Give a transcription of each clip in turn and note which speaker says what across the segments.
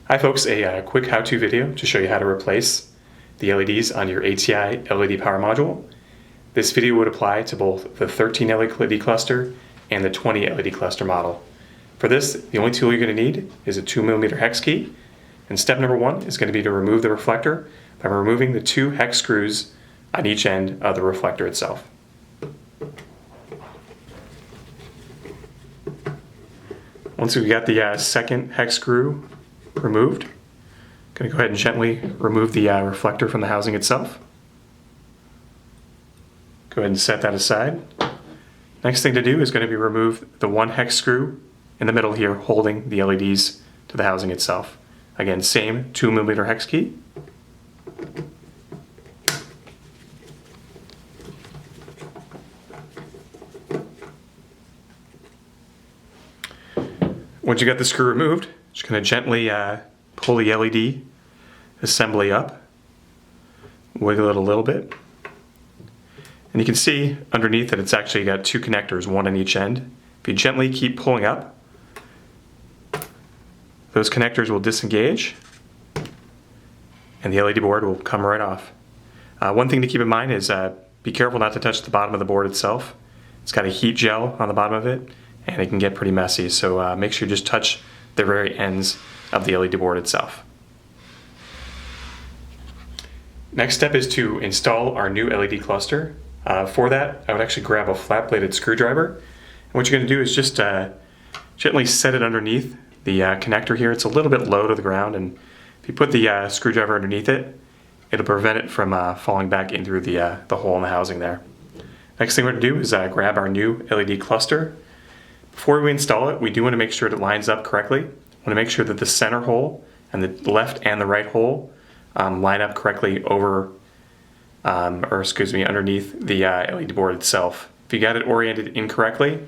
Speaker 1: Hi folks, a quick how-to video to show you how to replace the LEDs on your ATI LED Power Module. This video would apply to both the 13 LED cluster and the 20 LED cluster model. For this, the only tool you're going to need is a 2mm hex key, and step number one is going to be to remove the reflector by removing the 2 hex screws on each end of the reflector itself. Once we've got the second hex screw removed, I'm going to go ahead and gently remove the reflector from the housing itself. Go ahead and set that aside. Next thing to do is going to be remove the 1 hex screw in the middle here holding the LEDs to the housing itself. Again, same 2mm hex key. Once you got the screw removed, just going to gently pull the LED assembly up, wiggle it a little bit, and you can see underneath that it's actually got 2 connectors, one on each end. If you gently keep pulling up, those connectors will disengage and the LED board will come right off. One thing to keep in mind is be careful not to touch the bottom of the board itself. It's got a heat gel on the bottom of it and it can get pretty messy, so make sure you just touch the very ends of the LED board itself. Next step is to install our new LED cluster. For that, I would actually grab a flat-bladed screwdriver. And what you're going to do is just gently set it underneath the connector here. It's a little bit low to the ground, and if you put the screwdriver underneath it, it'll prevent it from falling back in through the hole in the housing there. Next thing we're going to do is grab our new LED cluster. Before we install it, we do want to make sure it lines up correctly. We want to make sure that the center hole and the left and the right hole line up correctly underneath the LED board itself. If you got it oriented incorrectly,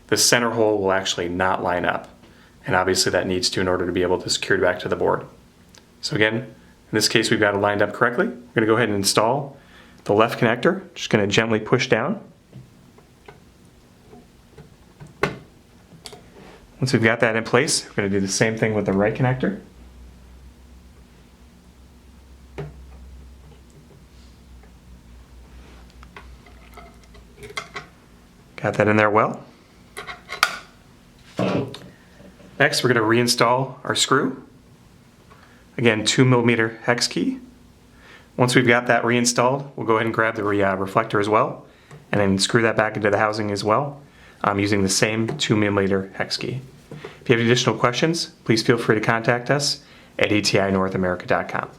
Speaker 1: the center hole will actually not line up. And obviously that needs to in order to be able to secure it back to the board. So again, in this case we've got it lined up correctly. We're going to go ahead and install the left connector. Just going to gently push down. Once we've got that in place, we're going to do the same thing with the right connector. Got that in there well. Next, we're going to reinstall our screw. Again, 2mm hex key. Once we've got that reinstalled, we'll go ahead and grab the reflector as well, and then screw that back into the housing as well, using the same 2mm hex key. If you have additional questions, please feel free to contact us at atinorthamerica.com.